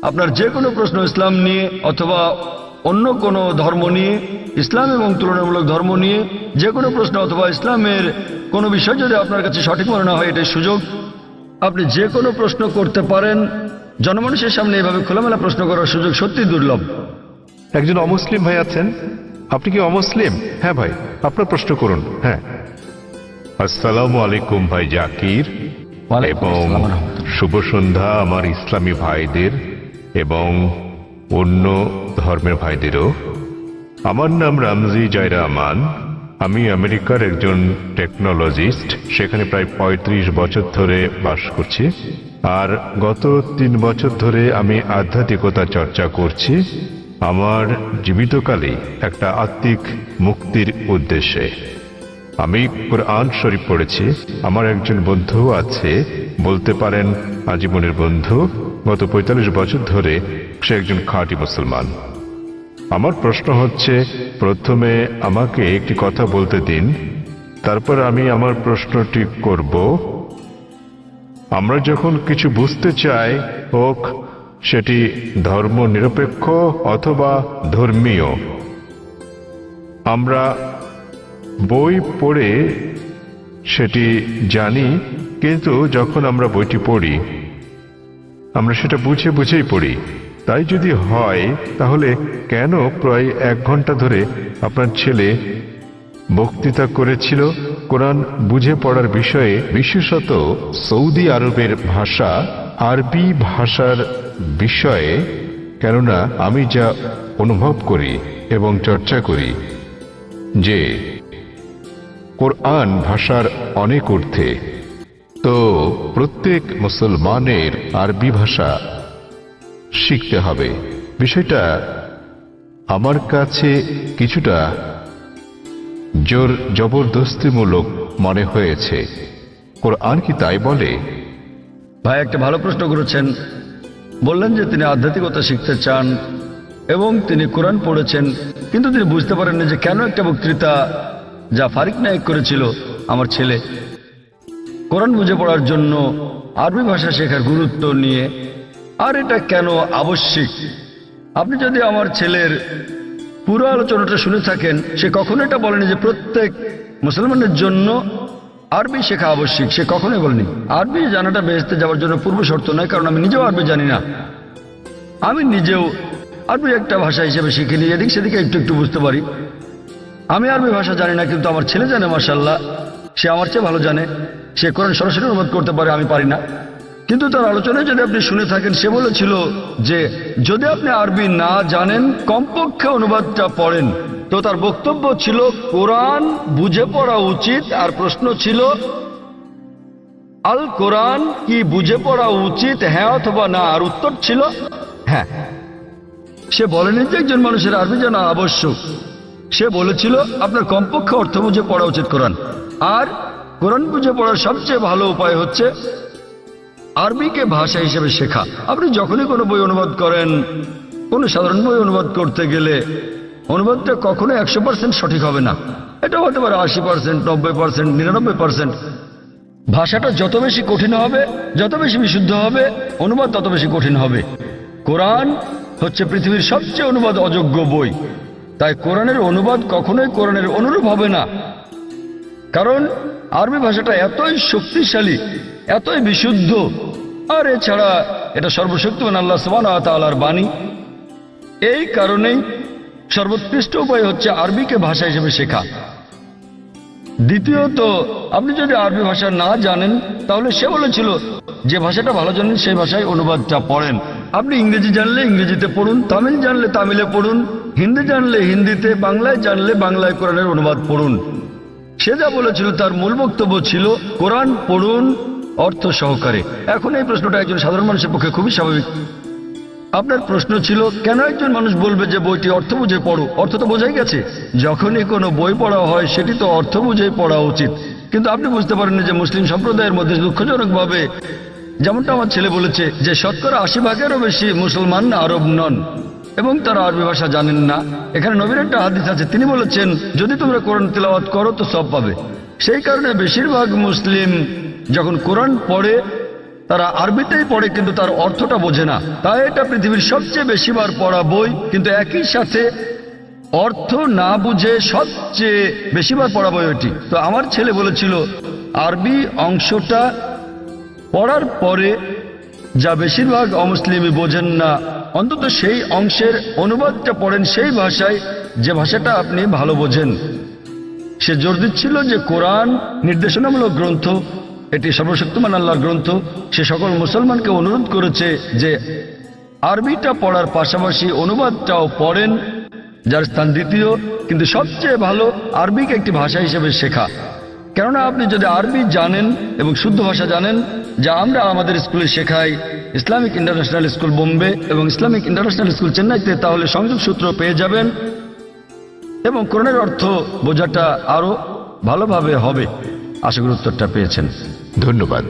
আপনার যে কোনো প্রশ্ন ইসলাম নিয়ে অথবা অন্য কোনো ধর্ম নিয়ে, ইসলাম এবং তুলনামূলক ধর্ম নিয়ে যে কোনো প্রশ্ন অথবা ইসলামের কোনো বিষয় যদি আপনার কাছে সঠিক মনে না হয়, এটাই সুযোগ। আপনি যে কোনো প্রশ্ন করতে পারেন। জনমানুষের সামনে এভাবে খোলামেলা প্রশ্ন করার সুযোগ সত্যি দুর্লভ। একজন অমুসলিম ভাই আছেন। আপনি কি অমুসলিম? হ্যাঁ ভাই, আপনার প্রশ্ন করুন। হ্যাঁ, আসসালামু আলাইকুম ভাই জাকির, এবং শুভ সন্ধ্যা আমার ইসলামী ভাইদের এবং অন্য ধর্মের ভাইদেরও। আমার নাম রামজি জায়রা আমান। আমি আমেরিকার একজন টেকনোলজিস্ট, সেখানে প্রায় ৩৫ বছর ধরে বাস করছি। আর গত ৩ বছর ধরে আমি আধ্যাত্মিকতা চর্চা করছি আমার জীবিতকালে একটা আত্মিক মুক্তির উদ্দেশ্যে। আমি কোরআন শরীফ পড়েছি। আমার একজন বন্ধু আছে, বলতে পারেন আজীবনের বন্ধু। গত ৪৫ বছর ধরে সে একজন খাঁটি মুসলমান। আমার প্রশ্ন হচ্ছে, প্রথমে আমাকে একটি কথা বলতে দিন, তারপর আমি আমার প্রশ্নটি করব। আমরা যখন কিছু বুঝতে চাই, হোক সেটি ধর্ম নিরপেক্ষ অথবা ধর্মীয়, আমরা বই পড়ে সেটি জানি, কিন্তু যখন আমরা বইটি পড়ি আমরা সেটা বুঝে বুঝেই পড়ি। তাই যদি হয়, তাহলে কেন প্রায় 1 ঘন্টা ধরে আপনার ছেলে বক্তৃতা করেছিল কোরআন বুঝে পড়ার বিষয়ে, বিশেষত সৌদি আরবের ভাষা আরবি ভাষার বিষয়ে? কেননা আমি যা অনুভব করি এবং চর্চা করি যে কোরআন ভাষার অনেক ঊর্ধ্বে, তো প্রত্যেক মুসলমানের আরবি ভাষা শিখতে হবে। বিষয়টা আমার কাছে কিছুটা জোর জবরদস্তিমূলক মনে হয়েছে। কোরআন কি তাই বলে? ভাই, একটা ভালো প্রশ্ন করেছেন। বললেন যে তিনি আধ্যাত্মিকতা শিখতে চান এবং তিনি কোরআন পড়েছেন, কিন্তু তিনি বুঝতে পারেননি যে কেন একটা বক্তৃতা যা ফারিক নায়েক করেছিল আমার ছেলে কোরআন বুঝে পড়ার জন্য আরবি ভাষা শেখার গুরুত্ব নিয়ে, আর এটা কেন আবশ্যিক। আপনি যদি আমার ছেলের পুরো আলোচনাটা শুনে থাকেন, সে কখনো এটা বলেনি যে প্রত্যেক মুসলমানের জন্য আরবি শেখা আবশ্যিক। সে কখনোই বলেনি। আরবি জানাটা বেহেশতে যাওয়ার জন্য পূর্ব শর্ত নয়, কারণ আমি নিজেও আরবি জানি না। আমি নিজেও আরবি একটা ভাষা হিসেবে শিখিনি, এদিক সেদিকে একটু একটু বুঝতে পারি। আমি আরবি ভাষা জানি না, কিন্তু আমার ছেলে জানে, মাশাআল্লাহ। সে আমার চেয়ে ভালো জানে। সে কোরআন সরাসরি অনুবাদ করতে পারে, আমি পারি না। কিন্তু তার আলোচনায় যদি আপনি শুনে থাকেন, সে বলেছিল যে যদি আপনি আরবি না জানেন, কমপক্ষে অনুবাদটা পড়েন। তো তার বক্তব্য ছিল কোরআন বুঝে পড়া উচিত। আর প্রশ্ন ছিল, আল কোরআন কি বুঝে পড়া উচিত, হ্যাঁ অথবা না? আর উত্তর ছিল হ্যাঁ। সে বলেনি যে একজন মানুষের আরবি জানা আবশ্যক। সে বলেছিল আপনার কমপক্ষে অর্থ বুঝে পড়া উচিত কোরআন। আর কোরআন বুঝে পড়ার সবচেয়ে ভালো উপায় হচ্ছে আরবিকে ভাষা হিসেবে শেখা। আপনি যখনই কোনো বই অনুবাদ করেন, কোনো সাধারণ বই অনুবাদ করতে গেলে অনুবাদটা কখনো 100% সঠিক হবে না। এটা হতে পারে 80%, 90%, 99%। ভাষাটা যত বেশি কঠিন হবে, যত বেশি বিশুদ্ধ হবে, অনুবাদ তত বেশি কঠিন হবে। কোরআন হচ্ছে পৃথিবীর সবচেয়ে অনুবাদ অযোগ্য বই। তাই কোরআনের অনুবাদ কখনোই কোরআনের অনুরূপ হবে না, কারণ আরবি ভাষাটা এতই শক্তিশালী, এতই বিশুদ্ধ। আর এছাড়া এটা সর্বশক্তিমান আল্লাহ সুবহানাহু ওয়া তাআলার বাণী। এই কারণেই সর্বোৎকৃষ্ট উপায় হচ্ছে আরবিকে ভাষা হিসেবে শেখা। দ্বিতীয়ত, আপনি যদি আরবি ভাষা না জানেন, তাহলে সে বলেছিল যে ভাষাটা ভালো জানেন সেই ভাষায় অনুবাদটা পড়েন। আপনি ইংরেজি জানলে ইংরেজিতে পড়ুন, তামিল জানলে তামিলে পড়ুন, হিন্দি জানলে হিন্দিতে, বাংলায় জানলে বাংলায় কোরআনের অনুবাদ পড়ুন। সে যা বলেছিল তার মূল বক্তব্য ছিল কোরআন পড়ুন অর্থ সহকারে। এখন এই প্রশ্নটা একজন সাধারণ মানুষের পক্ষে খুবই স্বাভাবিক। আপনার প্রশ্ন ছিল কেন একজন মানুষ বলবে যে বইটি অর্থ বুঝে পড়ো? অর্থ তো বোঝাই গেছে। যখনই কোনো বই পড়া হয় সেটি তো অর্থ বুঝেই পড়া উচিত। কিন্তু আপনি বুঝতে পারেননি যে মুসলিম সম্প্রদায়ের মধ্যে দুঃখজনকভাবে, যেমনটা আমার ছেলে বলেছে, যে শতকরা 80%-এরও বেশি মুসলমান আরব নন এবং তারা আরবি ভাষা জানেন না। এখানে নবীর একটা হাদিস আছে, তিনি বলেছেন যদি তোমরা কোরআন তিলাওয়াত করো তো সওয়াব পাবে। সেই কারণে বেশিরভাগ মুসলিম যখন কোরআন পড়ে তারা আরবিতেই পড়ে কিন্তু তার অর্থটা বোঝে না। তাই এটা পৃথিবীর সবচেয়ে বেশিবার পড়া বই, কিন্তু একই সাথে অর্থ না বুঝে সবচেয়ে বেশিবার পড়া বই ওটি। তো আমার ছেলে বলেছিল আরবি অংশটা পড়ার পরে যা বেশিরভাগ অমুসলিমই বোঝেন না, অন্তত সেই অংশের অনুবাদটা পড়েন সেই ভাষায় যে ভাষাটা আপনি ভালো বোঝেন। সে জোর দিচ্ছিল যে কোরআন নির্দেশনামূলক গ্রন্থ, এটি সর্বশক্তিমান আল্লাহর গ্রন্থ। সে সকল মুসলমানকে অনুরোধ করেছে যে আরবিটা পড়ার পাশাপাশি অনুবাদটাও পড়েন, যার স্থান দ্বিতীয়, কিন্তু সবচেয়ে ভালো আরবিকে একটি ভাষা হিসেবে শেখা। কেননা আপনি যদি আরবি জানেন এবং শুদ্ধ ভাষা জানেন, যা আমরা আমাদের স্কুলে শেখাই, ইসলামিক ইন্টারন্যাশনাল স্কুল বোম্বে এবং ইসলামিক ইন্টারন্যাশনাল স্কুল চেন্নাইতে, তাহলে সংযোগ সূত্র পেয়ে যাবেন এবং কোরআনের অর্থ বোঝাটা আরো ভালোভাবে হবে। আশা করি উত্তরটা পেয়েছেন। ধন্যবাদ।